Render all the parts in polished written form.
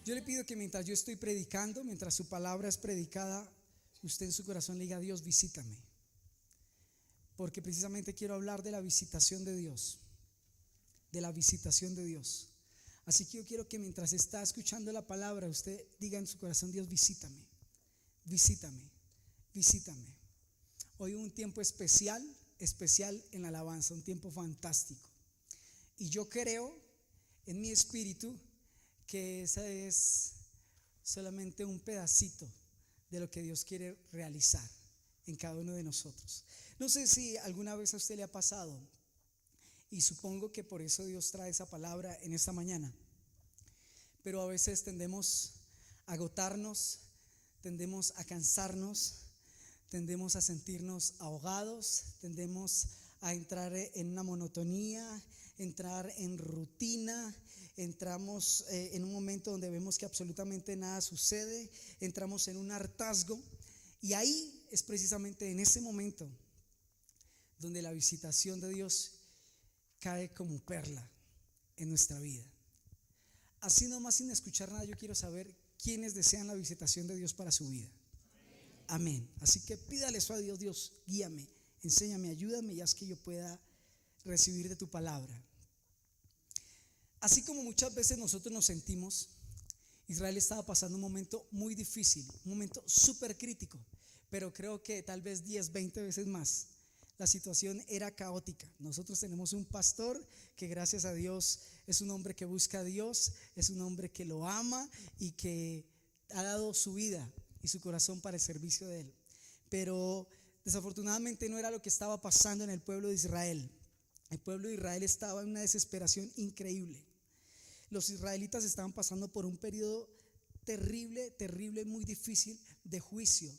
Yo le pido que mientras yo estoy predicando, mientras su palabra es predicada, usted en su corazón le diga: Dios, visítame. Porque precisamente quiero hablar de la visitación de Dios. De la visitación de Dios. Así que yo quiero que mientras está escuchando la palabra, usted diga en su corazón: Dios, visítame, visítame, visítame. Hoy un tiempo especial en la alabanza, un tiempo fantástico. Y yo creo en mi espíritu que ese es solamente un pedacito de lo que Dios quiere realizar en cada uno de nosotros. No sé si alguna vez a usted le ha pasado, y supongo que por eso Dios trae esa palabra en esta mañana, pero a veces tendemos a agotarnos, tendemos a cansarnos, tendemos a sentirnos ahogados, tendemos a entrar en una monotonía, entrar en rutina, entramos en un momento donde vemos que absolutamente nada sucede, entramos en un hartazgo, y ahí es precisamente en ese momento donde la visitación de Dios cae como perla en nuestra vida. Así nomás, sin escuchar nada, yo quiero saber quiénes desean la visitación de Dios para su vida. Amén. Así que pídale eso a Dios: Dios, guíame, enséñame, ayúdame, y haz que yo pueda recibir de tu palabra. Así como muchas veces nosotros nos sentimos, Israel estaba pasando un momento muy difícil, un momento súper crítico, pero creo que tal vez 10, 20 veces más la situación era caótica. Nosotros tenemos un pastor que, gracias a Dios, es un hombre que busca a Dios, es un hombre que lo ama y que ha dado su vida y su corazón para el servicio de él. Pero desafortunadamente no era lo que estaba pasando en el pueblo de Israel. El pueblo de Israel estaba en una desesperación increíble. Los israelitas estaban pasando por un periodo terrible, muy difícil de juicio.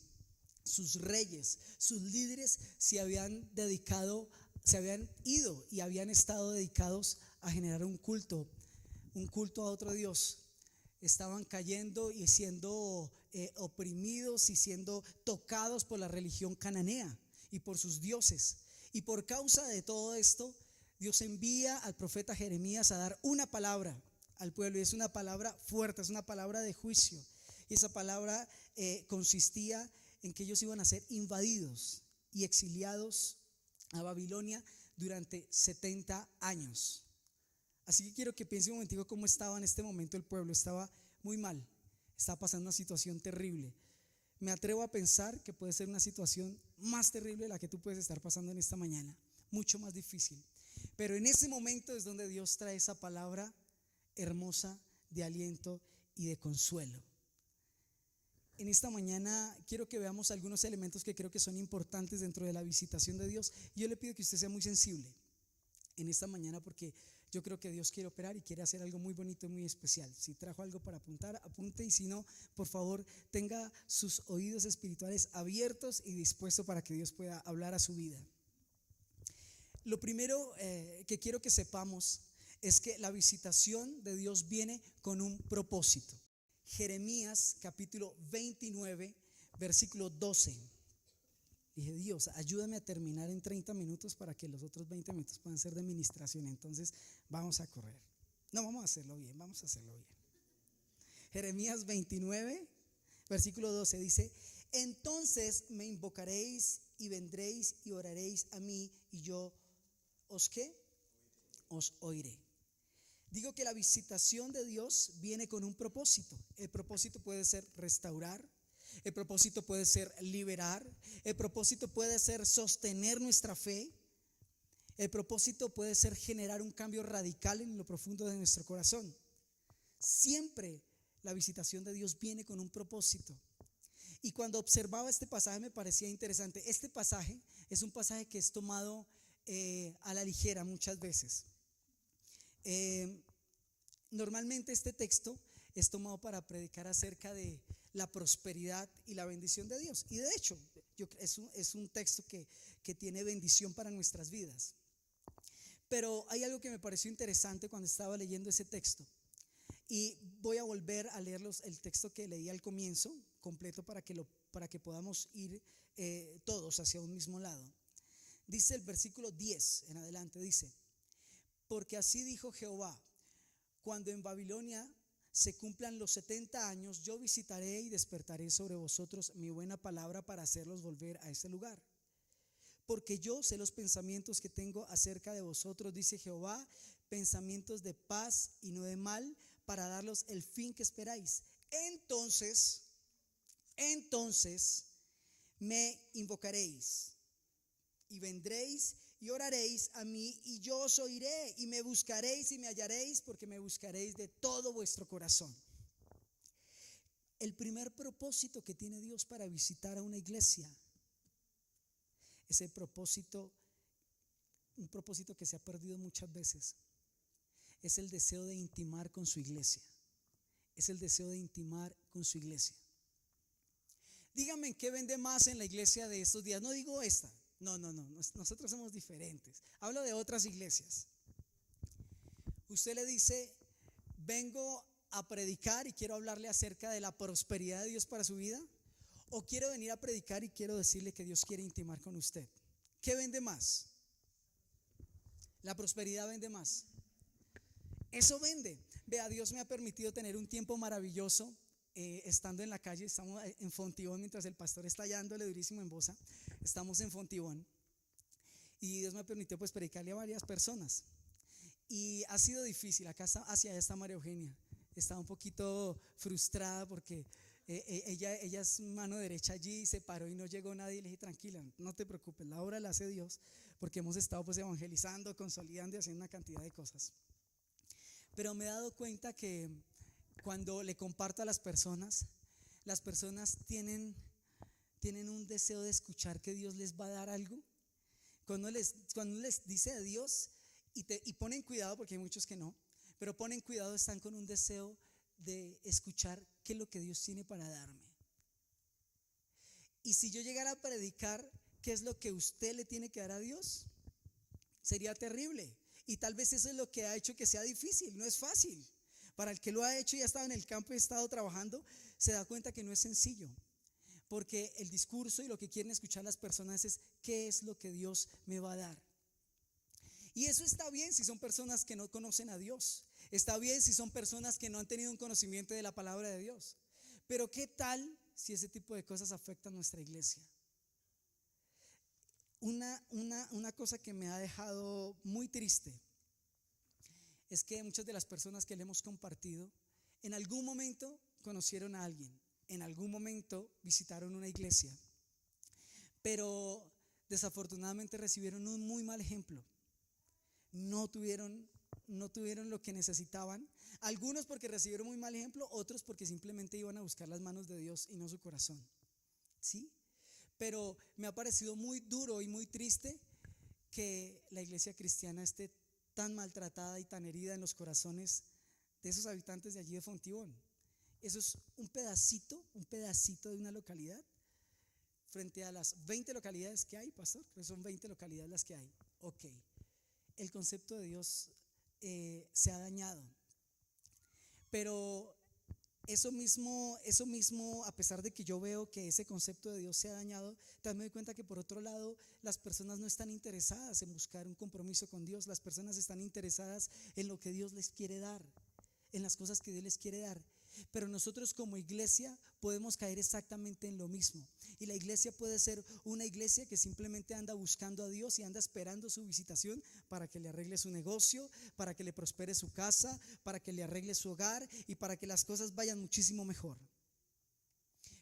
Sus reyes, sus líderes se habían ido y habían estado dedicados a generar un culto a otro Dios. Estaban cayendo y siendo oprimidos y siendo tocados por la religión cananea y por sus dioses. Y por causa de todo esto, Dios envía al profeta Jeremías a dar una palabra al pueblo, y es una palabra fuerte, es una palabra de juicio. Y esa palabra consistía en que ellos iban a ser invadidos y exiliados a Babilonia durante 70 años. Así que quiero que piense un momentico cómo estaba en este momento el pueblo. Estaba muy mal, estaba pasando una situación terrible. Me atrevo a pensar que puede ser una situación más terrible de la que tú puedes estar pasando en esta mañana, mucho más difícil. Pero en ese momento es donde Dios trae esa palabra hermosa de aliento y de consuelo. En esta mañana quiero que veamos algunos elementos que creo que son importantes dentro de la visitación de Dios. Y yo le pido que usted sea muy sensible en esta mañana, porque yo creo que Dios quiere operar y quiere hacer algo muy bonito y muy especial. Si trajo algo para apuntar, apunte, y si no, por favor, tenga sus oídos espirituales abiertos y dispuestos para que Dios pueda hablar a su vida. Lo primero que quiero que sepamos es que la visitación de Dios viene con un propósito. Jeremías capítulo 29, versículo 12. Dije: Dios, ayúdame a terminar en 30 minutos para que los otros 20 minutos puedan ser de ministración. Entonces vamos a correr. No, vamos a hacerlo bien. Jeremías 29, versículo 12 dice: entonces me invocaréis y vendréis y oraréis a mí, y yo os oiré. Digo que la visitación de Dios viene con un propósito. El propósito puede ser restaurar, el propósito puede ser liberar, el propósito puede ser sostener nuestra fe, el propósito puede ser generar un cambio radical en lo profundo de nuestro corazón. Siempre la visitación de Dios viene con un propósito. Y cuando observaba este pasaje me parecía interesante. Este pasaje es un pasaje que es tomado a la ligera muchas veces. Normalmente este texto es tomado para predicar acerca de la prosperidad y la bendición de Dios. Y de hecho es un texto que tiene bendición para nuestras vidas. Pero hay algo que me pareció interesante cuando estaba leyendo ese texto. Y voy a volver a leer el texto que leí al comienzo completo para que podamos ir todos hacia un mismo lado. Dice el versículo 10 en adelante, dice: porque así dijo Jehová: cuando en Babilonia se cumplan los 70 años, yo visitaré y despertaré sobre vosotros mi buena palabra para hacerlos volver a ese lugar. Porque yo sé los pensamientos que tengo acerca de vosotros, dice Jehová, pensamientos de paz y no de mal, para daros el fin que esperáis. Entonces me invocaréis y vendréis y oraréis a mí y yo os oiré, y me buscaréis y me hallaréis, porque me buscaréis de todo vuestro corazón. El primer propósito que tiene Dios para visitar a una iglesia es un propósito que se ha perdido muchas veces. Es el deseo de intimar con su iglesia. Es el deseo de intimar con su iglesia. Díganme en qué vende más en la iglesia de estos días. No digo esta. No, nosotros somos diferentes. Hablo de otras iglesias. Usted le dice: vengo a predicar y quiero hablarle acerca de la prosperidad de Dios para su vida, o quiero venir a predicar y quiero decirle que Dios quiere intimar con usted. ¿Qué vende más? La prosperidad vende más. Eso vende. Vea, Dios me ha permitido tener un tiempo maravilloso estando en la calle. Estamos en Fontibón mientras el pastor está hallándole durísimo en Bosa. Estamos en Fontibón y Dios me permitió pues predicarle a varias personas. Y ha sido difícil. Acá hacia allá está María Eugenia. Está un poquito frustrada porque ella es mano derecha allí, se paró y no llegó nadie. Y le dije: tranquila, no te preocupes, la obra la hace Dios, porque hemos estado pues evangelizando, consolidando y haciendo una cantidad de cosas. Pero me he dado cuenta que cuando le comparto a las personas tienen un deseo de escuchar que Dios les va a dar algo. Cuando les dice de Dios y ponen cuidado, porque hay muchos que no, pero ponen cuidado, están con un deseo de escuchar qué es lo que Dios tiene para darme. Y si yo llegara a predicar qué es lo que usted le tiene que dar a Dios, sería terrible. Y tal vez eso es lo que ha hecho que sea difícil. No es fácil. Para el que lo ha hecho y ha estado en el campo y ha estado trabajando, se da cuenta que no es sencillo. Porque el discurso y lo que quieren escuchar las personas es: ¿qué es lo que Dios me va a dar? Y eso está bien si son personas que no conocen a Dios. Está bien si son personas que no han tenido un conocimiento de la palabra de Dios. Pero ¿qué tal si ese tipo de cosas afectan a nuestra iglesia? Una cosa que me ha dejado muy triste es que muchas de las personas que le hemos compartido en algún momento conocieron a alguien, en algún momento visitaron una iglesia, pero desafortunadamente recibieron un muy mal ejemplo. No tuvieron lo que necesitaban. Algunos porque recibieron muy mal ejemplo, otros porque simplemente iban a buscar las manos de Dios y no su corazón. ¿Sí? Pero me ha parecido muy duro y muy triste que la iglesia cristiana esté tan maltratada y tan herida en los corazones de esos habitantes de allí de Fontibón. Eso es un pedacito de una localidad frente a las 20 localidades que hay, pastor. Creo que son 20 localidades las que hay. Ok, el concepto de Dios se ha dañado. Pero eso mismo, a pesar de que yo veo que ese concepto de Dios se ha dañado, también me doy cuenta que por otro lado las personas no están interesadas en buscar un compromiso con Dios. Las personas están interesadas en lo que Dios les quiere dar, en las cosas que Dios les quiere dar. Pero nosotros como iglesia podemos caer exactamente en lo mismo. Y la iglesia puede ser una iglesia que simplemente anda buscando a Dios y anda esperando su visitación para que le arregle su negocio, para que le prospere su casa, para que le arregle su hogar y para que las cosas vayan muchísimo mejor.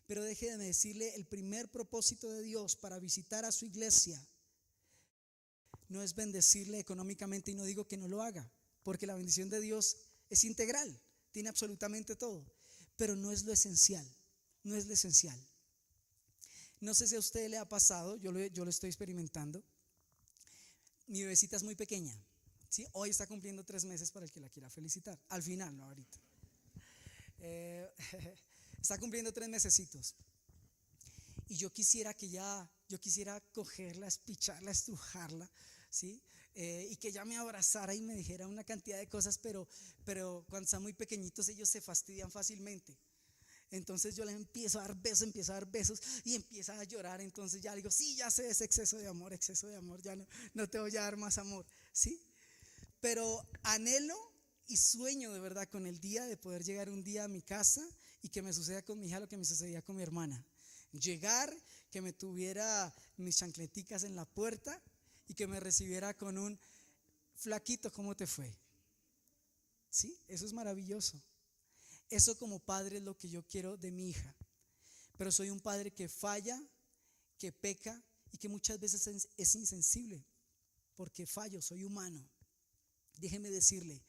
Pero déjeme decirle, el primer propósito de Dios para visitar a su iglesia no es bendecirle económicamente, y no digo que no lo haga, porque la bendición de Dios es integral, tiene absolutamente todo, pero no es lo esencial. No es lo esencial. No sé si a usted le ha pasado, yo lo estoy experimentando. Mi bebecita es muy pequeña, ¿sí? Hoy está cumpliendo 3 meses, para el que la quiera felicitar. Al final, no ahorita. Está cumpliendo 3 mesecitos. Y yo quisiera cogerla, espicharla, estrujarla, ¿sí? Y que ella me abrazara y me dijera una cantidad de cosas, pero cuando están muy pequeñitos ellos se fastidian fácilmente. Entonces yo le empiezo a dar besos y empieza a llorar. Entonces ya le digo: sí, ya sé, es exceso de amor, ya no te voy a dar más amor, ¿sí? Pero anhelo Y sueño de verdad con el día de poder llegar un día a mi casa y que me suceda con mi hija lo que me sucedía con mi hermana. Llegar, que me tuviera mis chancleticas en la puerta y que me recibiera con un flaquito, ¿cómo te fue? Sí, eso es maravilloso. Eso como padre es lo que yo quiero de mi hija. Pero soy un padre que falla, que peca y que muchas veces es insensible porque fallo, soy humano. Déjeme decirle,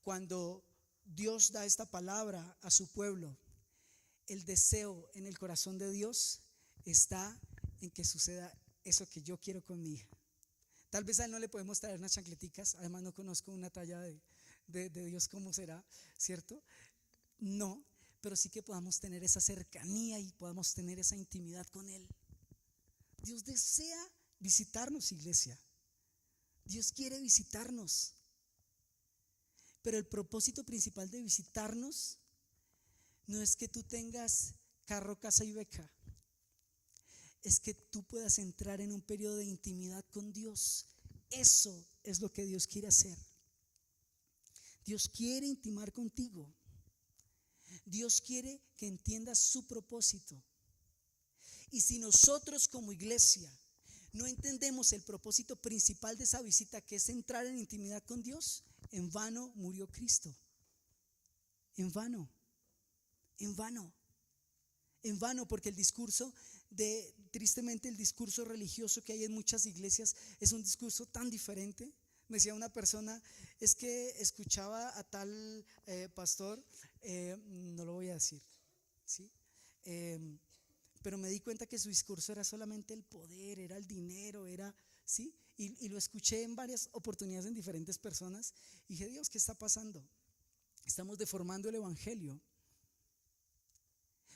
cuando Dios da esta palabra a su pueblo, el deseo en el corazón de Dios está en que suceda eso que yo quiero con mi hija. Tal vez a él no le podemos traer unas chancleticas, además no conozco una talla de Dios cómo será, ¿cierto? No, pero sí que podamos tener esa cercanía y podamos tener esa intimidad con Él. Dios desea visitarnos, iglesia. Dios quiere visitarnos. Pero el propósito principal de visitarnos no es que tú tengas carro, casa y beca. Es que tú puedas entrar en un periodo de intimidad con Dios. Eso es lo que Dios quiere hacer. Dios quiere intimar contigo. Dios quiere que entiendas su propósito. Y si nosotros como iglesia no entendemos el propósito principal de esa visita, que es entrar en intimidad con Dios, en vano murió Cristo. En vano. En vano. En vano, porque el discurso tristemente el discurso religioso que hay en muchas iglesias es un discurso tan diferente. Me decía una persona, es que escuchaba a tal pastor, no lo voy a decir, ¿sí? Pero me di cuenta que su discurso era solamente el poder, era el dinero, era, ¿sí? Y lo escuché en varias oportunidades en diferentes personas y dije, Dios, ¿qué está pasando? Estamos deformando el evangelio.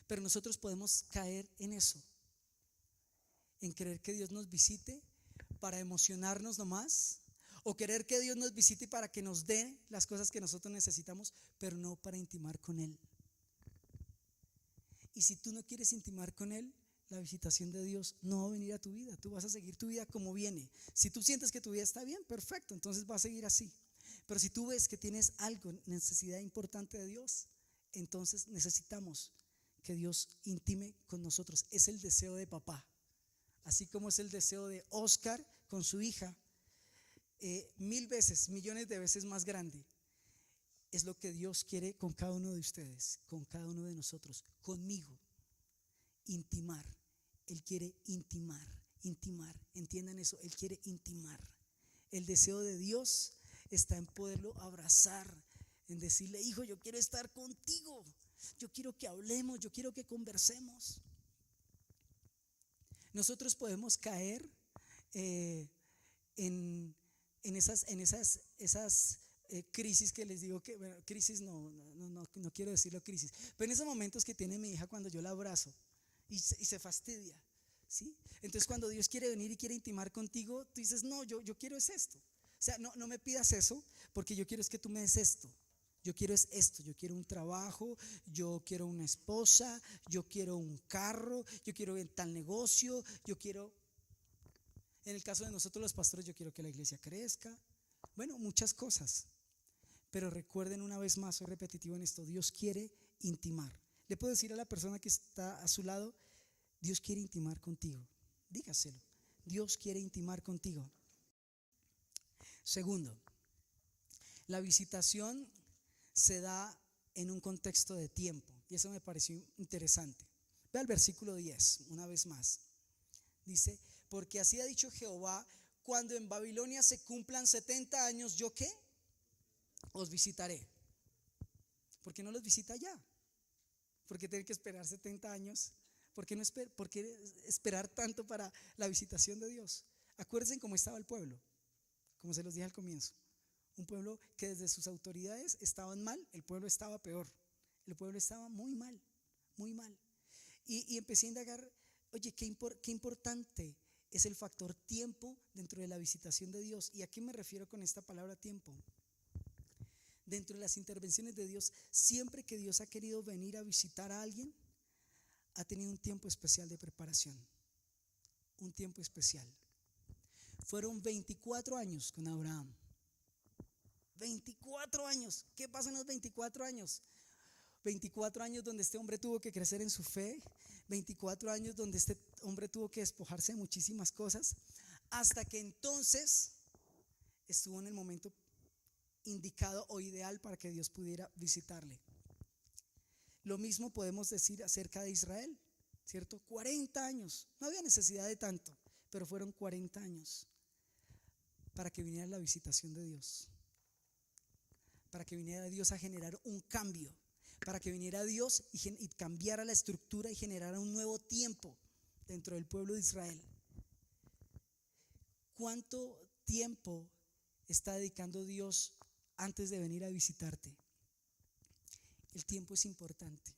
Pero nosotros podemos caer en eso, en creer que Dios nos visite para emocionarnos nomás, o querer que Dios nos visite para que nos dé las cosas que nosotros necesitamos, pero no para intimar con Él. Y si tú no quieres intimar con Él, la visitación de Dios no va a venir a tu vida. Tú vas a seguir tu vida como viene. Si tú sientes que tu vida está bien, perfecto, entonces va a seguir así. Pero si tú ves que tienes algo, necesidad importante de Dios, entonces necesitamos que Dios intime con nosotros. Es el deseo de papá, así como es el deseo de Oscar con su hija, 1000 veces, millones de veces más grande. Es lo que Dios quiere con cada uno de ustedes, con cada uno de nosotros, conmigo. Intimar. Él quiere intimar. Entiendan eso, Él quiere intimar. El deseo de Dios está en poderlo abrazar, en decirle, hijo, yo quiero estar contigo. Yo quiero que hablemos, yo quiero que conversemos. Nosotros podemos caer en esas crisis que les digo que, bueno, crisis no quiero decirlo crisis, pero en esos momentos que tiene mi hija cuando yo la abrazo y se fastidia, ¿sí? Entonces cuando Dios quiere venir y quiere intimar contigo, tú dices, no, yo quiero es esto. O sea, no me pidas eso, porque yo quiero es que tú me des esto. Yo quiero es esto, yo quiero un trabajo, yo quiero una esposa, yo quiero un carro, yo quiero tal negocio, yo quiero, en el caso de nosotros los pastores, yo quiero que la iglesia crezca, bueno, muchas cosas. Pero recuerden una vez más, soy repetitivo en esto, Dios quiere intimar. Le puedo decir a la persona que está a su lado, Dios quiere intimar contigo, dígaselo, Dios quiere intimar contigo. Segundo, la visitación se da en un contexto de tiempo, y eso me pareció interesante. Ve al versículo 10, una vez más. Dice, porque así ha dicho Jehová, cuando en Babilonia se cumplan 70 años, ¿yo qué? Os visitaré. ¿Por qué no los visita ya? ¿Por qué tener que esperar 70 años? ¿Por qué esperar tanto para la visitación de Dios? Acuérdense cómo estaba el pueblo, como se los dije al comienzo. Un pueblo que desde sus autoridades estaban mal, el pueblo estaba peor. El pueblo estaba muy mal, muy mal. Y empecé a indagar, oye, qué importante es el factor tiempo dentro de la visitación de Dios. ¿Y a qué me refiero con esta palabra tiempo? Dentro de las intervenciones de Dios, siempre que Dios ha querido venir a visitar a alguien, ha tenido un tiempo especial de preparación. Un tiempo especial. Fueron 24 años con Abraham. 24 años. ¿Qué pasa en los 24 años? 24 años donde este hombre tuvo que crecer en su fe, 24 años donde este hombre tuvo que despojarse de muchísimas cosas, hasta que entonces estuvo en el momento indicado o ideal para que Dios pudiera visitarle. Lo mismo podemos decir acerca de Israel, ¿cierto? 40 años, no había necesidad de tanto, pero fueron 40 años para que viniera la visitación de Dios, para que viniera Dios a generar un cambio, para que viniera Dios y cambiara la estructura y generara un nuevo tiempo dentro del pueblo de Israel. ¿Cuánto tiempo está dedicando Dios antes de venir a visitarte? El tiempo es importante.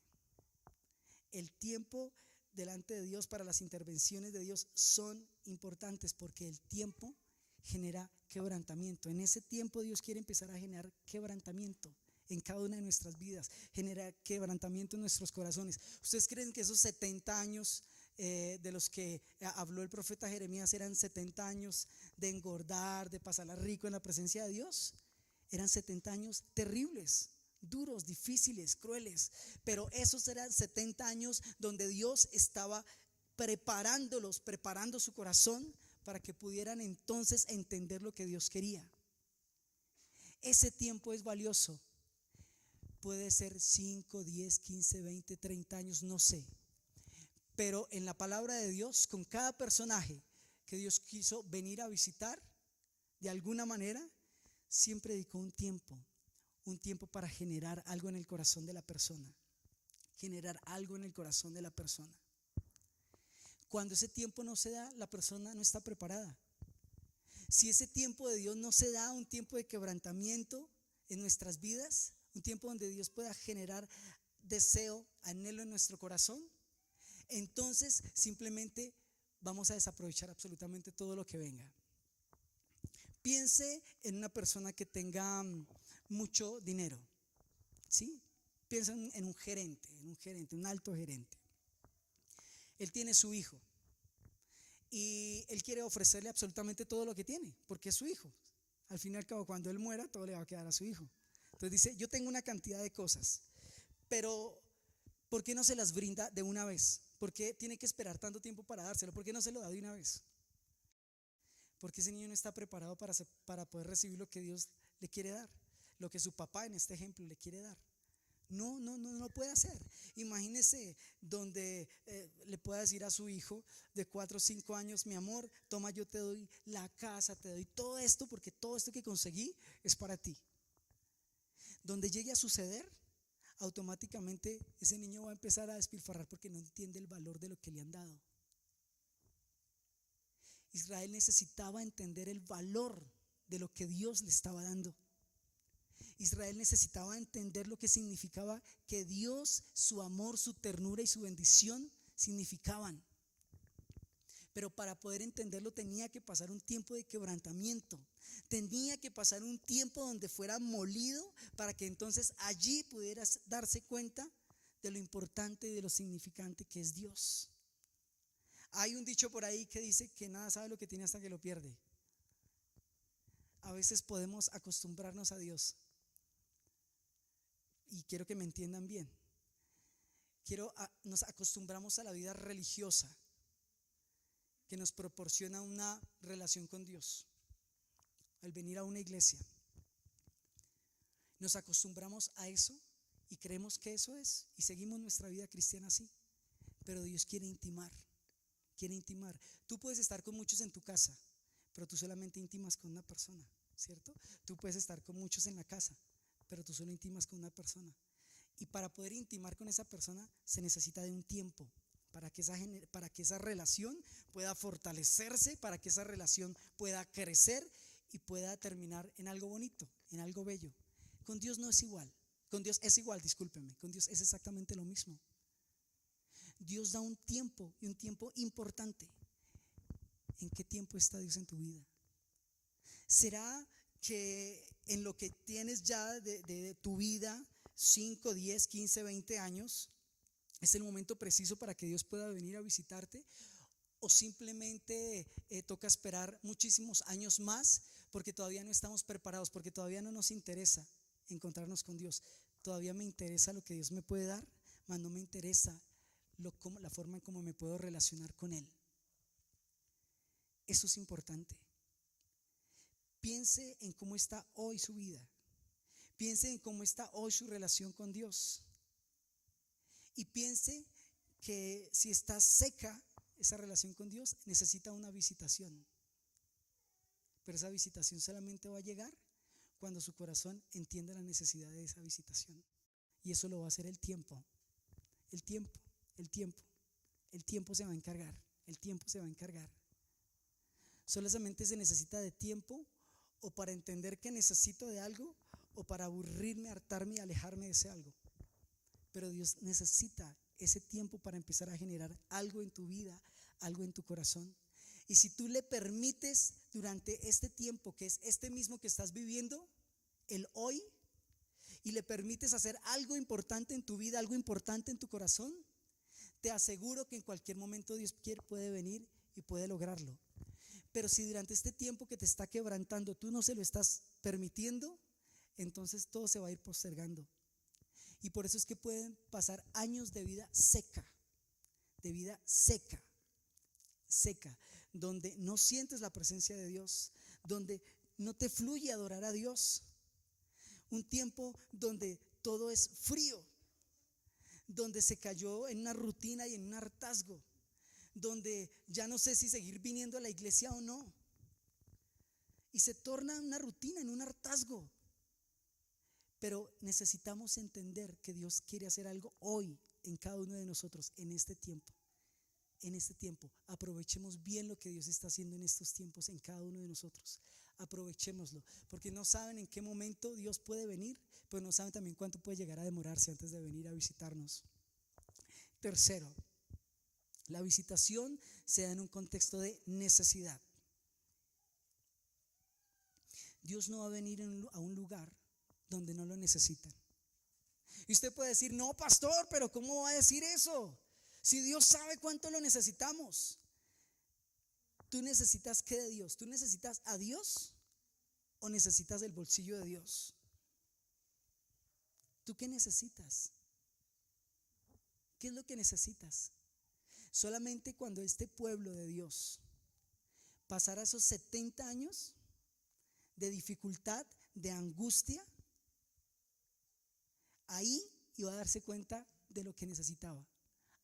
El tiempo delante de Dios para las intervenciones de Dios son importantes, porque el tiempo genera quebrantamiento. En ese tiempo Dios quiere empezar a generar quebrantamiento en cada una de nuestras vidas, genera quebrantamiento en nuestros corazones. ¿Ustedes creen que esos 70 años de los que habló el profeta Jeremías eran 70 años de engordar, de pasarla rico en la presencia de Dios? Eran 70 años terribles, duros, difíciles, crueles, pero esos eran 70 años donde Dios estaba preparando su corazón para que pudieran entonces entender lo que Dios quería. Ese tiempo es valioso. Puede ser 5, 10, 15, 20, 30 años, no sé. Pero en la palabra de Dios, con cada personaje que Dios quiso venir a visitar, de alguna manera, siempre dedicó un tiempo para generar algo en el corazón de la persona. Generar algo en el corazón de la persona. Cuando ese tiempo no se da, la persona no está preparada. Si ese tiempo de Dios no se da, un tiempo de quebrantamiento en nuestras vidas, un tiempo donde Dios pueda generar deseo, anhelo en nuestro corazón, entonces simplemente vamos a desaprovechar absolutamente todo lo que venga. Piense en una persona que tenga mucho dinero, ¿sí? Piensa en un gerente, un alto gerente. Él tiene su hijo y él quiere ofrecerle absolutamente todo lo que tiene, porque es su hijo. Al fin y al cabo, cuando él muera, todo le va a quedar a su hijo. Entonces dice: yo tengo una cantidad de cosas, pero ¿por qué no se las brinda de una vez? ¿Por qué tiene que esperar tanto tiempo para dárselo? ¿Por qué no se lo da de una vez? Porque ese niño no está preparado para poder recibir lo que Dios le quiere dar, lo que su papá en este ejemplo le quiere dar. No lo puede hacer. Imagínese donde le pueda decir a su hijo de 4 o 5 años: mi amor, toma, yo te doy la casa, te doy todo esto, porque todo esto que conseguí es para ti. Donde llegue a suceder, automáticamente ese niño va a empezar a despilfarrar porque no entiende el valor de lo que le han dado. Israel necesitaba entender el valor de lo que Dios le estaba dando. Israel necesitaba entender lo que significaba que Dios, su amor, su ternura y su bendición significaban. Pero para poder entenderlo tenía que pasar un tiempo de quebrantamiento. Tenía que pasar un tiempo donde fuera molido, para que entonces allí pudieras darse cuenta de lo importante y de lo significante que es Dios. Hay un dicho por ahí que dice que nada sabe lo que tiene hasta que lo pierde. A veces podemos acostumbrarnos a Dios, y quiero que me entiendan bien. Nos acostumbramos a la vida religiosa que nos proporciona una relación con Dios. Al venir a una iglesia, nos acostumbramos a eso y creemos que eso es, y seguimos nuestra vida cristiana así. Pero Dios quiere intimar. Tú puedes estar con muchos en tu casa, pero tú solamente intimas con una persona, ¿cierto? Tú puedes estar con muchos en la casa, pero tú solo intimas con una persona. Y para poder intimar con esa persona se necesita de un tiempo para que esa relación pueda fortalecerse, para que esa relación pueda crecer y pueda terminar en algo bonito, en algo bello. Con Dios no es igual. Con Dios es igual, discúlpeme. Con Dios es exactamente lo mismo. Dios da un tiempo, y un tiempo importante. ¿En qué tiempo está Dios en tu vida? ¿Será que en lo que tienes ya de tu vida, 5, 10, 15, 20 años, es el momento preciso para que Dios pueda venir a visitarte? ¿O simplemente toca esperar muchísimos años más porque todavía no estamos preparados, porque todavía no nos interesa encontrarnos con Dios. Todavía me interesa lo que Dios me puede dar, mas no me interesa la forma en cómo me puedo relacionar con Él. Eso es importante. Piense en cómo está hoy su vida. Piense en cómo está hoy su relación con Dios. Y piense que si está seca esa relación con Dios, necesita una visitación. Pero esa visitación solamente va a llegar cuando su corazón entienda la necesidad de esa visitación. Y eso lo va a hacer el tiempo. El tiempo, el tiempo. El tiempo se va a encargar. El tiempo se va a encargar. Solamente se necesita de tiempo, o para entender que necesito de algo, o para aburrirme, hartarme y alejarme de ese algo. Pero Dios necesita ese tiempo para empezar a generar algo en tu vida, algo en tu corazón. Y si tú le permites durante este tiempo, que es este mismo que estás viviendo, el hoy, y le permites hacer algo importante en tu vida, algo importante en tu corazón, te aseguro que en cualquier momento Dios puede venir y puede lograrlo. Pero si durante este tiempo que te está quebrantando tú no se lo estás permitiendo, entonces todo se va a ir postergando. Y por eso es que pueden pasar años de vida seca, donde no sientes la presencia de Dios, donde no te fluye adorar a Dios. Un tiempo donde todo es frío, donde se cayó en una rutina y en un hartazgo, donde ya no sé si seguir viniendo a la iglesia o no. Y se torna una rutina, en un hartazgo. Pero necesitamos entender que Dios quiere hacer algo hoy en cada uno de nosotros, en este tiempo. En este tiempo, aprovechemos bien lo que Dios está haciendo en estos tiempos en cada uno de nosotros. Aprovechémoslo, porque no saben en qué momento Dios puede venir, pero no saben también cuánto puede llegar a demorarse antes de venir a visitarnos. Tercero, la visitación se da en un contexto de necesidad. Dios no va a venir a un lugar donde no lo necesitan. Y usted puede decir: no, pastor, pero ¿cómo va a decir eso? Si Dios sabe cuánto lo necesitamos. ¿Tú necesitas qué de Dios? ¿Tú necesitas a Dios o necesitas el bolsillo de Dios? ¿Tú qué necesitas? ¿Qué es lo que necesitas? Solamente cuando este pueblo de Dios pasara esos 70 años de dificultad, de angustia, ahí iba a darse cuenta de lo que necesitaba.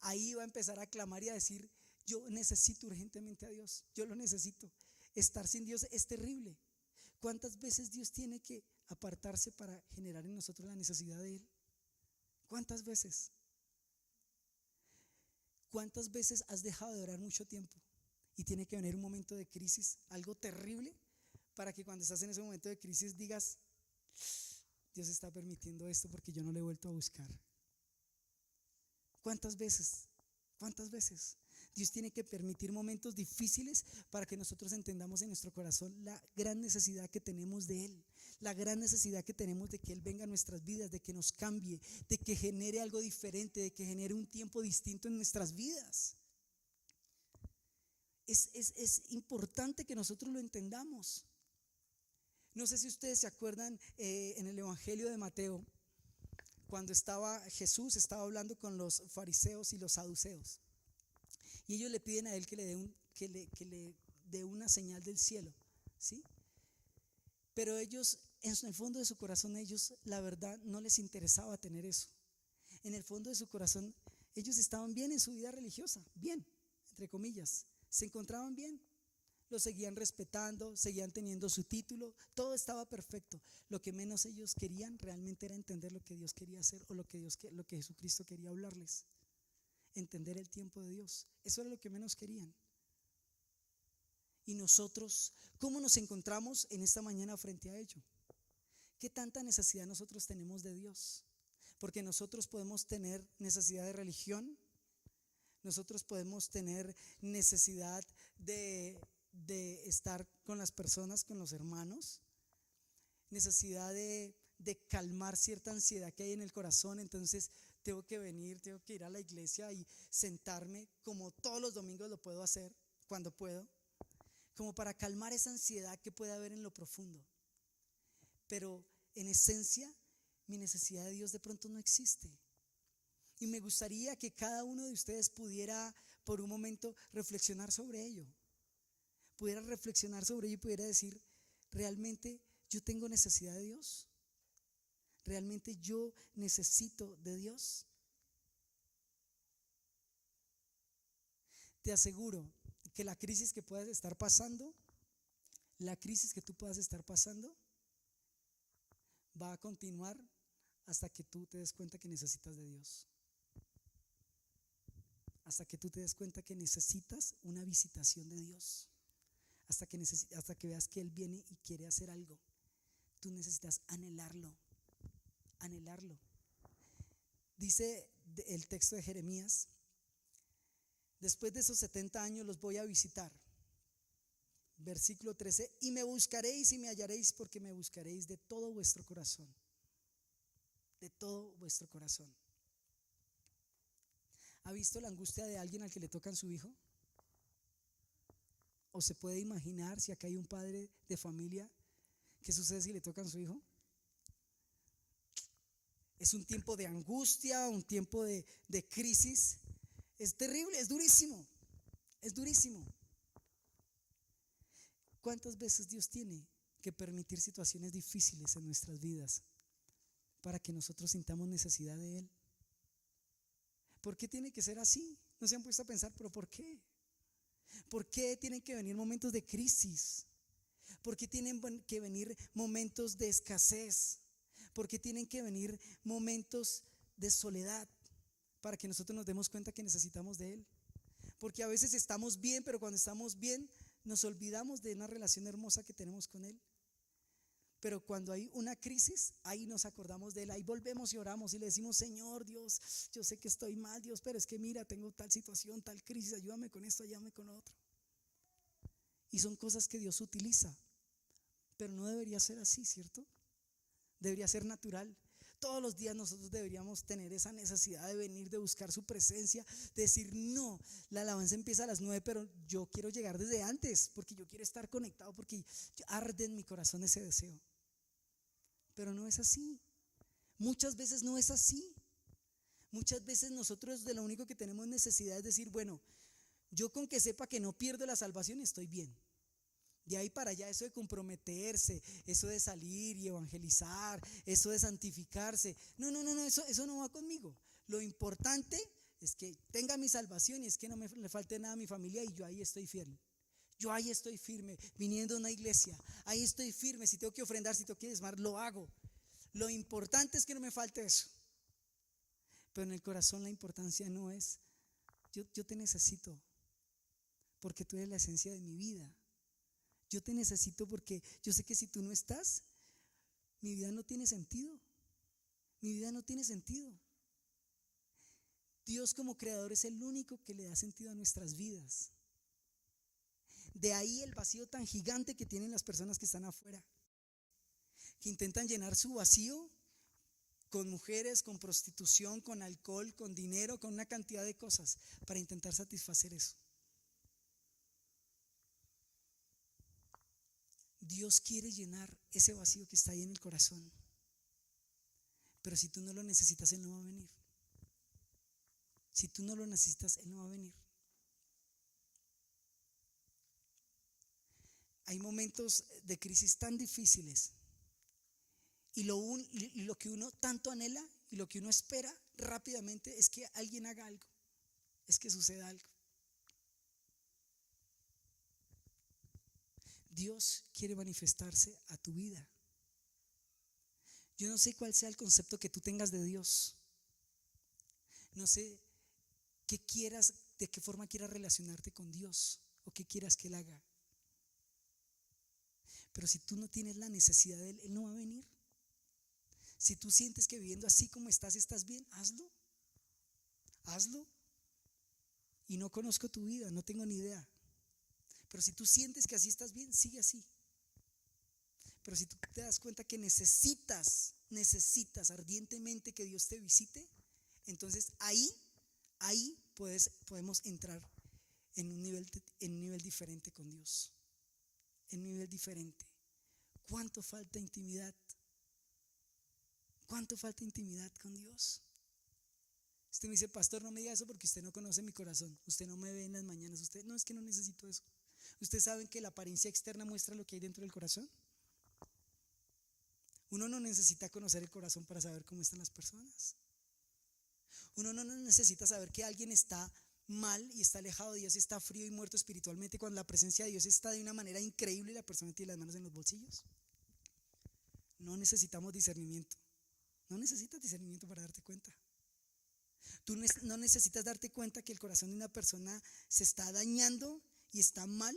Ahí iba a empezar a clamar y a decir: yo necesito urgentemente a Dios, yo lo necesito. Estar sin Dios es terrible. ¿Cuántas veces Dios tiene que apartarse para generar en nosotros la necesidad de Él? ¿Cuántas veces? ¿Cuántas veces has dejado de orar mucho tiempo y tiene que venir un momento de crisis, algo terrible, para que cuando estás en ese momento de crisis digas: Dios está permitiendo esto porque yo no le he vuelto a buscar? ¿Cuántas veces? ¿Cuántas veces? Dios tiene que permitir momentos difíciles para que nosotros entendamos en nuestro corazón la gran necesidad que tenemos de Él, la gran necesidad que tenemos de que Él venga a nuestras vidas, de que nos cambie, de que genere algo diferente, de que genere un tiempo distinto en nuestras vidas. Es importante que nosotros lo entendamos. No sé si ustedes se acuerdan en el Evangelio de Mateo, cuando Jesús estaba hablando con los fariseos y los saduceos, y ellos le piden a Él que le dé una señal del cielo, ¿sí? Pero ellos, en el fondo de su corazón, ellos, la verdad, no les interesaba tener eso. En el fondo de su corazón, ellos estaban bien en su vida religiosa, bien, entre comillas, se encontraban bien. Lo seguían respetando, seguían teniendo su título, todo estaba perfecto. Lo que menos ellos querían realmente era entender lo que Dios quería hacer, o lo que Jesucristo quería hablarles. Entender el tiempo de Dios, eso era lo que menos querían. Y nosotros, ¿cómo nos encontramos en esta mañana frente a ello? ¿Qué tanta necesidad nosotros tenemos de Dios? Porque nosotros podemos tener necesidad de religión, nosotros podemos tener necesidad de estar con las personas, con los hermanos, necesidad de calmar cierta ansiedad que hay en el corazón. Entonces tengo que ir a la iglesia y sentarme como todos los domingos lo puedo hacer, cuando puedo. como para calmar esa ansiedad que puede haber en lo profundo. Pero en esencia, mi necesidad de Dios de pronto no existe. Y me gustaría que cada uno de ustedes pudiera por un momento reflexionar sobre ello. Pudiera reflexionar sobre ello y pudiera decir, ¿realmente yo tengo necesidad de Dios? ¿Realmente yo necesito de Dios? Te aseguro que la crisis que puedas estar pasando, la crisis que tú puedas estar pasando, va a continuar hasta que tú te des cuenta que necesitas de Dios. Hasta que tú te des cuenta que necesitas una visitación de Dios. Hasta que veas que Él viene y quiere hacer algo. Tú necesitas anhelarlo. Anhelarlo. Dice el texto de Jeremías: después de esos 70 años los voy a visitar. Versículo 13: y me buscaréis y me hallaréis, porque me buscaréis de todo vuestro corazón. De todo vuestro corazón. ¿Ha visto la angustia de alguien al que le tocan su hijo? ¿O se puede imaginar, si acá hay un padre de familia, qué sucede si le tocan su hijo? Es un tiempo de angustia, un tiempo de crisis. Es terrible, es durísimo. Es durísimo. ¿Cuántas veces Dios tiene que permitir situaciones difíciles en nuestras vidas para que nosotros sintamos necesidad de Él? ¿Por qué tiene que ser así? ¿No se han puesto a pensar, pero por qué? ¿Por qué tienen que venir momentos de crisis? ¿Por qué tienen que venir momentos de escasez? ¿Por qué tienen que venir momentos de soledad para que nosotros nos demos cuenta que necesitamos de Él? Porque a veces estamos bien, pero cuando estamos bien nos olvidamos de una relación hermosa que tenemos con Él. Pero cuando hay una crisis, ahí nos acordamos de Él, ahí volvemos y oramos y le decimos: Señor Dios, yo sé que estoy mal, Dios, pero es que mira, tengo tal situación, tal crisis, ayúdame con esto, ayúdame con lo otro. Y son cosas que Dios utiliza, pero no debería ser así, ¿cierto? Debería ser natural. Todos los días nosotros deberíamos tener esa necesidad de venir, de buscar su presencia, de decir: no, la alabanza empieza a las 9, pero yo quiero llegar desde antes, porque yo quiero estar conectado, porque arde en mi corazón ese deseo. Pero no es así. Muchas veces no es así. Muchas veces nosotros de lo único que tenemos necesidad es decir: bueno, yo con que sepa que no pierdo la salvación estoy bien. De ahí para allá, eso de comprometerse, eso de salir y evangelizar, eso de santificarse, no, eso no va conmigo. Lo importante es que tenga mi salvación y es que no me le falte nada a mi familia, y yo ahí estoy fiel. Yo ahí estoy firme, viniendo a una iglesia, ahí estoy firme. Si tengo que ofrendar, si tengo que diezmar, lo hago. Lo importante es que no me falte eso. Pero en el corazón la importancia no es: yo te necesito porque tú eres la esencia de mi vida. Yo te necesito porque yo sé que si tú no estás, mi vida no tiene sentido. Mi vida no tiene sentido. Dios como creador es el único que le da sentido a nuestras vidas. De ahí el vacío tan gigante que tienen las personas que están afuera, que intentan llenar su vacío con mujeres, con prostitución, con alcohol, con dinero, con una cantidad de cosas para intentar satisfacer eso. Dios quiere llenar ese vacío que está ahí en el corazón, pero si tú no lo necesitas, Él no va a venir. Si tú no lo necesitas, Él no va a venir. Hay momentos de crisis tan difíciles y lo que uno tanto anhela y lo que uno espera rápidamente es que alguien haga algo, es que suceda algo. Dios quiere manifestarse a tu vida. Yo no sé cuál sea el concepto que tú tengas de Dios. No sé qué quieras, de qué forma quieras relacionarte con Dios o qué quieras que Él haga. Pero si tú no tienes la necesidad de Él, Él no va a venir. Si tú sientes que viviendo así como estás bien, hazlo. Hazlo. Y no conozco tu vida, no tengo ni idea. Pero si tú sientes que así estás bien, sigue así. Pero si tú te das cuenta que necesitas ardientemente que Dios te visite, entonces ahí podemos entrar en un nivel diferente con Dios. en un nivel diferente. ¿Cuánto falta intimidad? ¿Cuánto falta intimidad con Dios? Usted me dice, pastor, no me diga eso porque usted no conoce mi corazón. Usted no me ve en las mañanas. Usted, no, es que no necesito eso. ¿Ustedes saben que la apariencia externa muestra lo que hay dentro del corazón? Uno no necesita conocer el corazón para saber cómo están las personas. Uno no necesita saber que alguien está mal y está alejado de Dios, está frío y muerto espiritualmente, cuando la presencia de Dios está de una manera increíble y la persona tiene las manos en los bolsillos. No necesitamos discernimiento. No necesitas discernimiento para darte cuenta. Tú no necesitas darte cuenta que el corazón de una persona se está dañando y está mal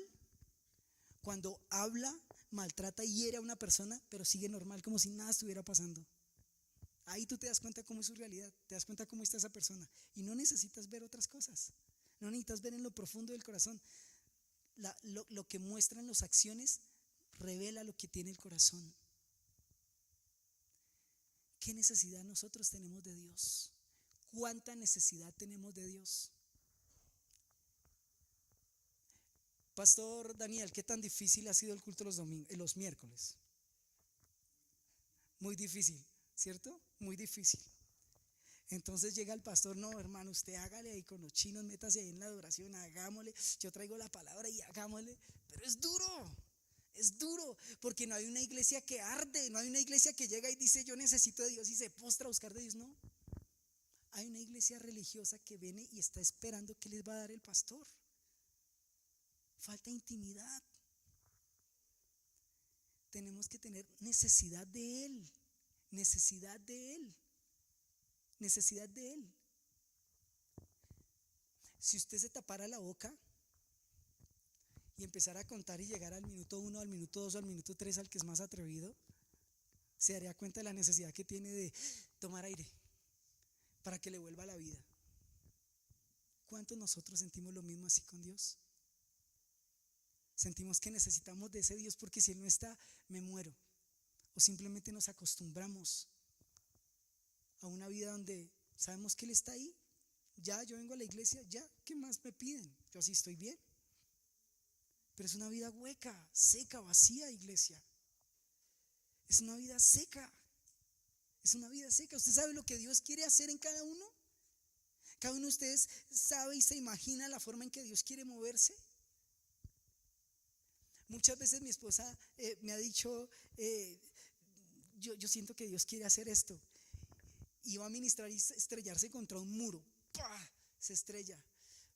cuando habla, maltrata y hiere a una persona, pero sigue normal, como si nada estuviera pasando. Ahí tú te das cuenta cómo es su realidad, te das cuenta cómo está esa persona. Y no necesitas ver otras cosas, no necesitas ver en lo profundo del corazón. Lo que muestran las acciones revela lo que tiene el corazón. ¿Qué necesidad nosotros tenemos de Dios? ¿Cuánta necesidad tenemos de Dios? Pastor Daniel, ¿qué tan difícil ha sido el culto los miércoles? Muy difícil, ¿cierto? Muy difícil. Entonces llega el pastor, no hermano, usted hágale ahí con los chinos, métase ahí en la adoración, hagámosle, yo traigo la palabra y hagámosle, pero es duro, porque no hay una iglesia que arde, no hay una iglesia que llega y dice yo necesito de Dios y se postra a buscar de Dios, no. Hay una iglesia religiosa que viene y está esperando qué les va a dar el pastor. Falta intimidad. Tenemos que tener necesidad de Él, necesidad de Él, necesidad de Él. Si usted se tapara la boca y empezara a contar y llegar al minuto 1, al minuto 2 o al minuto 3, al que es más atrevido, se daría cuenta de la necesidad que tiene de tomar aire para que le vuelva la vida. ¿Cuántos nosotros sentimos lo mismo así con Dios? Sentimos que necesitamos de ese Dios porque si Él no está, me muero. O simplemente nos acostumbramos a una vida donde sabemos que Él está ahí. Ya, yo vengo a la iglesia, ya, ¿qué más me piden? Yo así estoy bien. Pero es una vida hueca, seca, vacía, iglesia. Es una vida seca. Es una vida seca. ¿Usted sabe lo que Dios quiere hacer en cada uno? Cada uno de ustedes sabe y se imagina la forma en que Dios quiere moverse. Muchas veces mi esposa me ha dicho, yo siento que Dios quiere hacer esto. Y va a ministrar y estrellarse contra un muro. ¡Pah! Se estrella.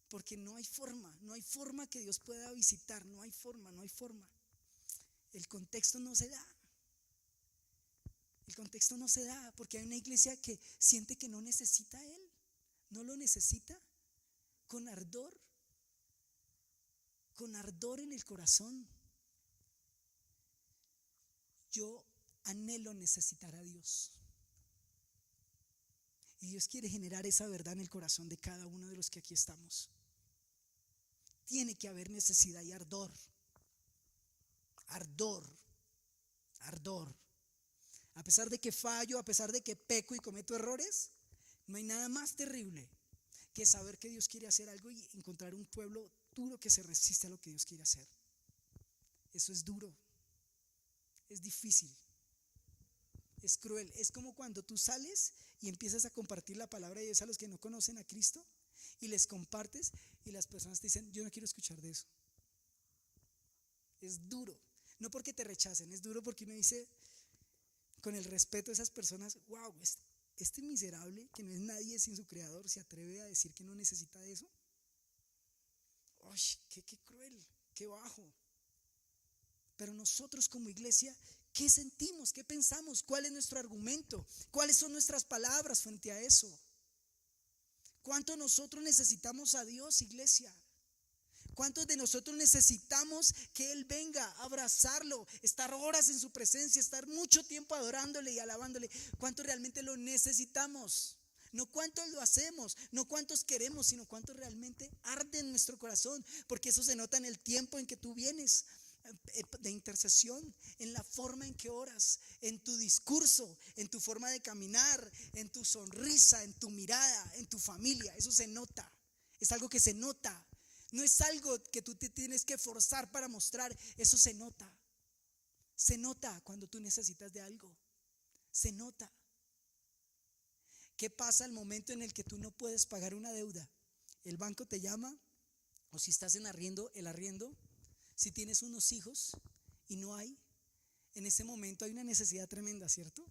Porque no hay forma que Dios pueda visitar, no hay forma. El contexto no se da. El contexto no se da porque hay una iglesia que siente que no necesita a Él, no lo necesita, con ardor en el corazón. Yo anhelo necesitar a Dios. Y Dios quiere generar esa verdad en el corazón de cada uno de los que aquí estamos. Tiene que haber necesidad y ardor. A pesar de que fallo, a pesar de que peco y cometo errores, no hay nada más terrible que saber que Dios quiere hacer algo y encontrar un pueblo duro que se resiste a lo que Dios quiere hacer. Eso es duro, es difícil, es cruel. Es como cuando tú sales y empiezas a compartir la palabra de Dios a los que no conocen a Cristo y les compartes y las personas te dicen, yo no quiero escuchar de eso. Es duro, no porque te rechacen, es duro porque uno dice, con el respeto de esas personas, wow, este miserable que no es nadie sin su creador se atreve a decir que no necesita de eso. ¡Uy, qué cruel, qué bajo! Pero nosotros como iglesia, ¿qué sentimos? ¿Qué pensamos? ¿Cuál es nuestro argumento? ¿Cuáles son nuestras palabras frente a eso? ¿Cuánto nosotros necesitamos a Dios, iglesia? ¿Cuántos de nosotros necesitamos que Él venga a abrazarlo, estar horas en su presencia, estar mucho tiempo adorándole y alabándole? ¿Cuántos realmente lo necesitamos? No cuántos lo hacemos, no cuántos queremos, sino cuántos realmente arde en nuestro corazón, porque eso se nota en el tiempo en que tú vienes de intercesión, en la forma en que oras, en tu discurso, en tu forma de caminar, en tu sonrisa, en tu mirada, en tu familia. Eso se nota, es algo que se nota. No es algo que tú te tienes que forzar para mostrar. Eso se nota. Se nota cuando tú necesitas de algo. Se nota. ¿Qué pasa al momento en el que tú no puedes pagar una deuda? El banco te llama, o si estás en arriendo, el arriendo. Si tienes unos hijos y no hay, en ese momento hay una necesidad tremenda, ¿cierto?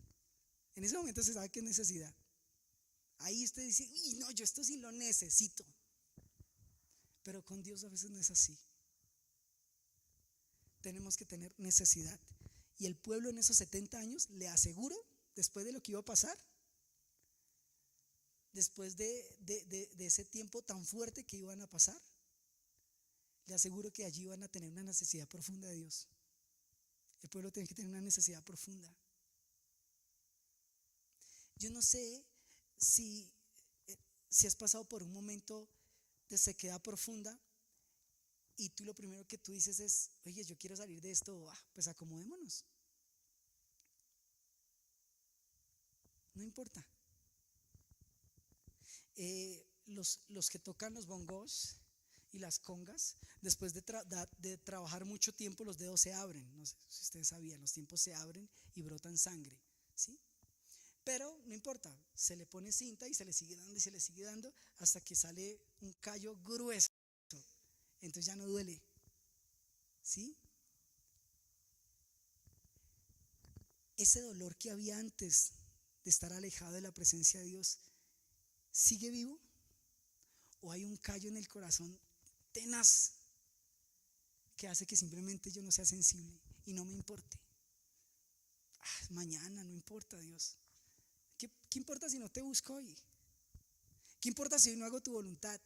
En ese momento se sabe que es necesidad. Ahí usted dice, uy, no, yo esto sí lo necesito. Pero con Dios a veces no es así. Tenemos que tener necesidad. Y el pueblo en esos 70 años, le aseguro, después de lo que iba a pasar, después de ese tiempo tan fuerte que iban a pasar, le aseguro que allí iban a tener una necesidad profunda de Dios. El pueblo tiene que tener una necesidad profunda. Yo no sé si has pasado por un momento de sequedad profunda y tú lo primero que tú dices es, oye, yo quiero salir de esto, pues acomodémonos. No importa. Los que tocan los bongos y las congas, después de trabajar mucho tiempo, los dedos se abren. No sé si ustedes sabían, los tiempos se abren y brotan sangre, ¿sí? Pero no importa, se le pone cinta y se le sigue dando y se le sigue dando hasta que sale un callo grueso. Entonces ya no duele, ¿sí? Ese dolor que había antes de estar alejado de la presencia de Dios, ¿sigue vivo? ¿O hay un callo en el corazón tenaz que hace que simplemente yo no sea sensible y no me importe? Mañana, no importa, Dios. ¿Qué importa si no te busco hoy? ¿Qué importa si hoy no hago tu voluntad?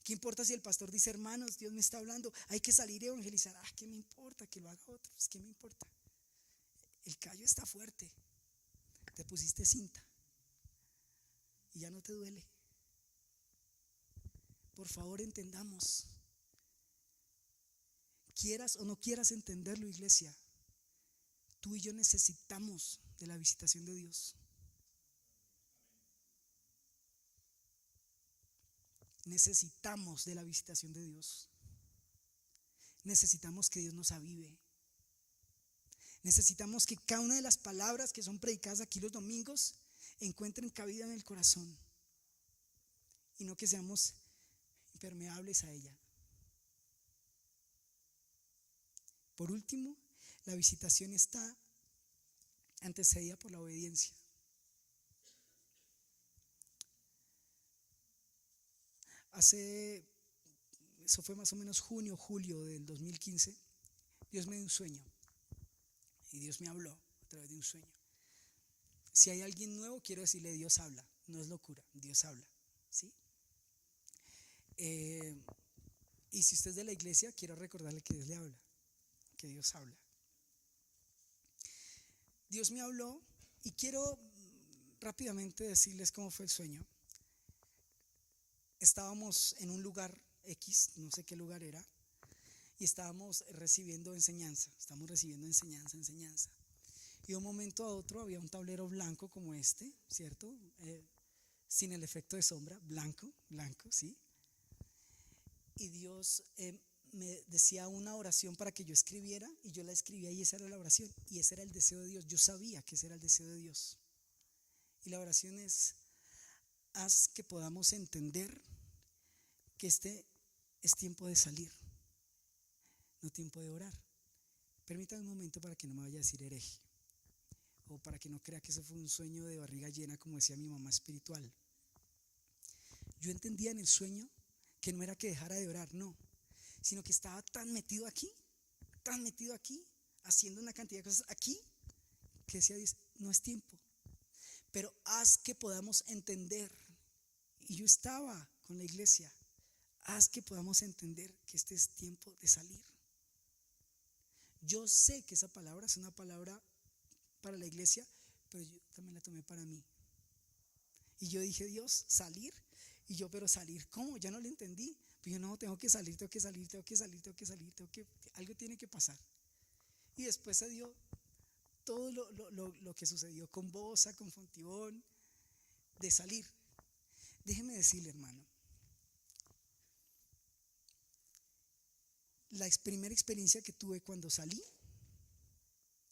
¿Qué importa si el pastor dice, hermanos, Dios me está hablando, hay que salir y evangelizar? ¿Qué me importa que lo haga otro? ¿Qué me importa? El callo está fuerte. Te pusiste cinta y ya no te duele. Por favor, entendamos. Quieras o no quieras entenderlo, iglesia, tú y yo necesitamos de la visitación de Dios. Necesitamos de la visitación de Dios. Necesitamos que Dios nos avive. Necesitamos que cada una de las palabras que son predicadas aquí los domingos encuentren cabida en el corazón y no que seamos impermeables a ella. Por último, la visitación está antecedida por la obediencia. Eso fue más o menos junio, julio del 2015, Dios me dio un sueño y Dios me habló a través de un sueño. Si hay alguien nuevo, quiero decirle, Dios habla, no es locura, Dios habla, ¿sí? Y si usted es de la iglesia, quiero recordarle que Dios le habla, que Dios habla. Dios me habló y quiero rápidamente decirles cómo fue el sueño. Estábamos en un lugar X, no sé qué lugar era, y estábamos recibiendo enseñanza. Y de un momento a otro había un tablero blanco como este, ¿cierto? Sin el efecto de sombra, blanco, ¿sí? Y Dios me decía una oración para que yo escribiera, y yo la escribía y esa era la oración, y ese era el deseo de Dios. Yo sabía que ese era el deseo de Dios. Y la oración es: haz que podamos entender que este es tiempo de salir, no tiempo de orar. Permítame un momento para que no me vaya a decir hereje, o para que no crea que eso fue un sueño de barriga llena, como decía mi mamá espiritual. Yo entendía en el sueño que no era que dejara de orar, no, sino que estaba tan metido aquí, haciendo una cantidad de cosas aquí, que decía Dios, no es tiempo, pero haz que podamos entender. Y yo estaba con la iglesia, haz que podamos entender que este es tiempo de salir. Yo sé que esa palabra es una palabra para la iglesia, pero yo también la tomé para mí. Y yo dije, Dios, salir. Y yo, pero salir, ¿cómo? Ya no lo entendí. Pero yo, no, tengo que salir, algo tiene que pasar. Y después se dio todo lo que sucedió con Bosa, con Fontibón, de salir. Déjeme decirle, hermano, la primera experiencia que tuve cuando salí,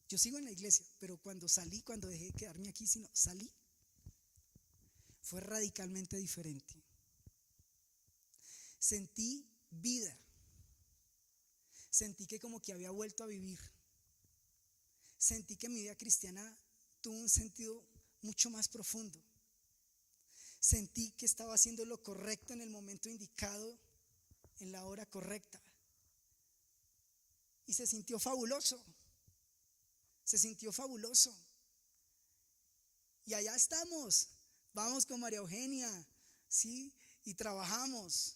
yo sigo en la iglesia, pero cuando salí, cuando dejé de quedarme aquí, sino salí, fue radicalmente diferente. Sentí vida, sentí que como que había vuelto a vivir, sentí que mi vida cristiana tuvo un sentido mucho más profundo, sentí que estaba haciendo lo correcto en el momento indicado, en la hora correcta, y se sintió fabuloso. Se sintió fabuloso. Y allá estamos. Vamos con María Eugenia, ¿sí? Y trabajamos.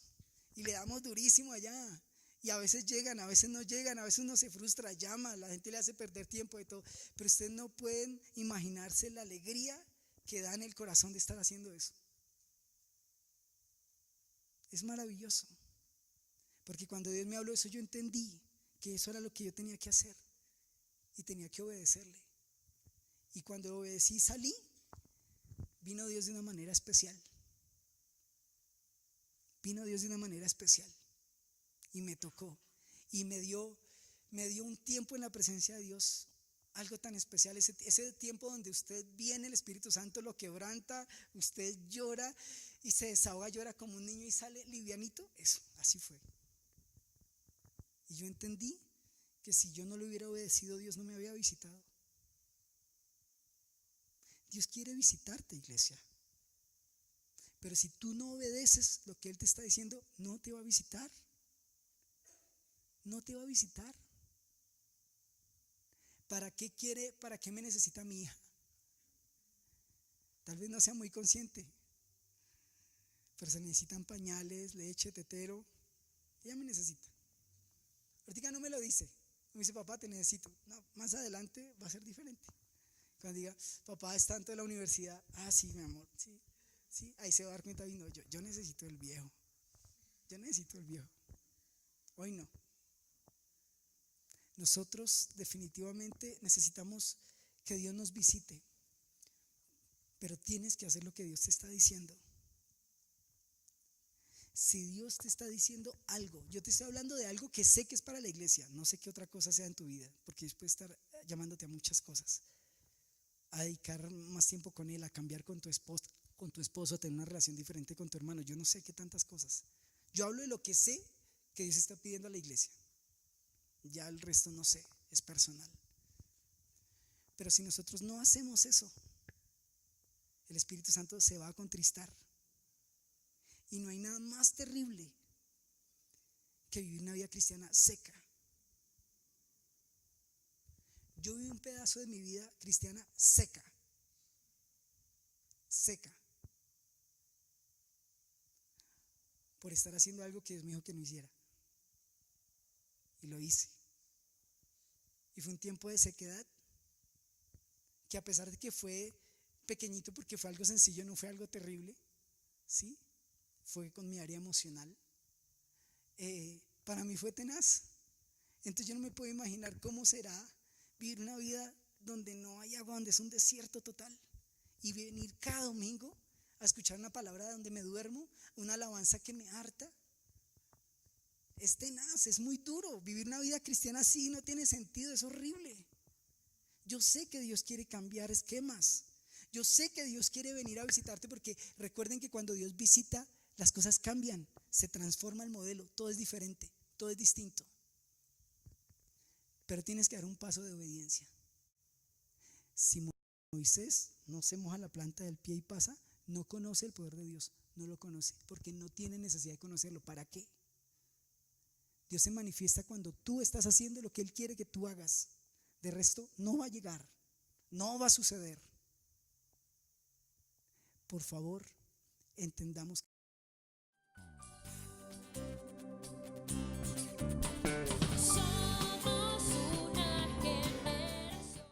Y le damos durísimo allá. Y a veces llegan, a veces no llegan, a veces uno se frustra, llama, la gente le hace perder tiempo de todo. Pero ustedes no pueden imaginarse la alegría que da en el corazón de estar haciendo eso. Es maravilloso. Porque cuando Dios me habló de eso, yo entendí que eso era lo que yo tenía que hacer. Y tenía que obedecerle. Y cuando obedecí y salí, vino Dios de una manera especial. Vino Dios de una manera especial. Y me tocó. Y me dio un tiempo en la presencia de Dios, algo tan especial. Ese tiempo donde usted viene, el Espíritu Santo lo quebranta, usted llora y se desahoga, llora como un niño y sale livianito. Eso, así fue. Y yo entendí que si yo no le hubiera obedecido, Dios no me había visitado. Dios quiere visitarte, iglesia. Pero si tú no obedeces lo que Él te está diciendo, no te va a visitar. No te va a visitar. ¿Para qué me necesita mi hija? Tal vez no sea muy consciente, pero se necesitan pañales, leche, tetero. Ella me necesita. Ahorita no me lo dice. Me dice, papá, te necesito. No, más adelante va a ser diferente. Cuando diga, papá, es tanto de la universidad. Ah, sí, mi amor, sí, sí. Ahí se va a dar cuenta. No, yo necesito el viejo. Yo necesito el viejo. Hoy no. Nosotros definitivamente necesitamos que Dios nos visite. Pero tienes que hacer lo que Dios te está diciendo. Si Dios te está diciendo algo, yo te estoy hablando de algo que sé que es para la iglesia, no sé qué otra cosa sea en tu vida, porque Dios puede estar llamándote a muchas cosas, a dedicar más tiempo con Él, a cambiar con tu esposo, a tener una relación diferente con tu hermano, yo no sé qué tantas cosas. Yo hablo de lo que sé que Dios está pidiendo a la iglesia, ya el resto no sé, es personal. Pero si nosotros no hacemos eso, el Espíritu Santo se va a contristar. Y no hay nada más terrible que vivir una vida cristiana seca. Yo viví un pedazo de mi vida cristiana seca. Seca. Por estar haciendo algo que Dios me dijo que no hiciera. Y lo hice. Y fue un tiempo de sequedad que, a pesar de que fue pequeñito porque fue algo sencillo, no fue algo terrible, ¿sí? Fue con mi área emocional. Para mí fue tenaz. Entonces yo no me puedo imaginar cómo será vivir una vida donde no hay agua, donde es un desierto total, y venir cada domingo a escuchar una palabra donde me duermo, una alabanza que me harta. Es tenaz, es muy duro. Vivir una vida cristiana así no tiene sentido, es horrible. Yo sé que Dios quiere cambiar esquemas. Yo sé que Dios quiere venir a visitarte, porque recuerden que cuando Dios visita, las cosas cambian, se transforma el modelo, todo es diferente, todo es distinto. Pero tienes que dar un paso de obediencia. Si Moisés no se moja la planta del pie y pasa, no conoce el poder de Dios, no lo conoce, porque no tiene necesidad de conocerlo. ¿Para qué? Dios se manifiesta cuando tú estás haciendo lo que Él quiere que tú hagas. De resto, no va a llegar, no va a suceder. Por favor, entendamos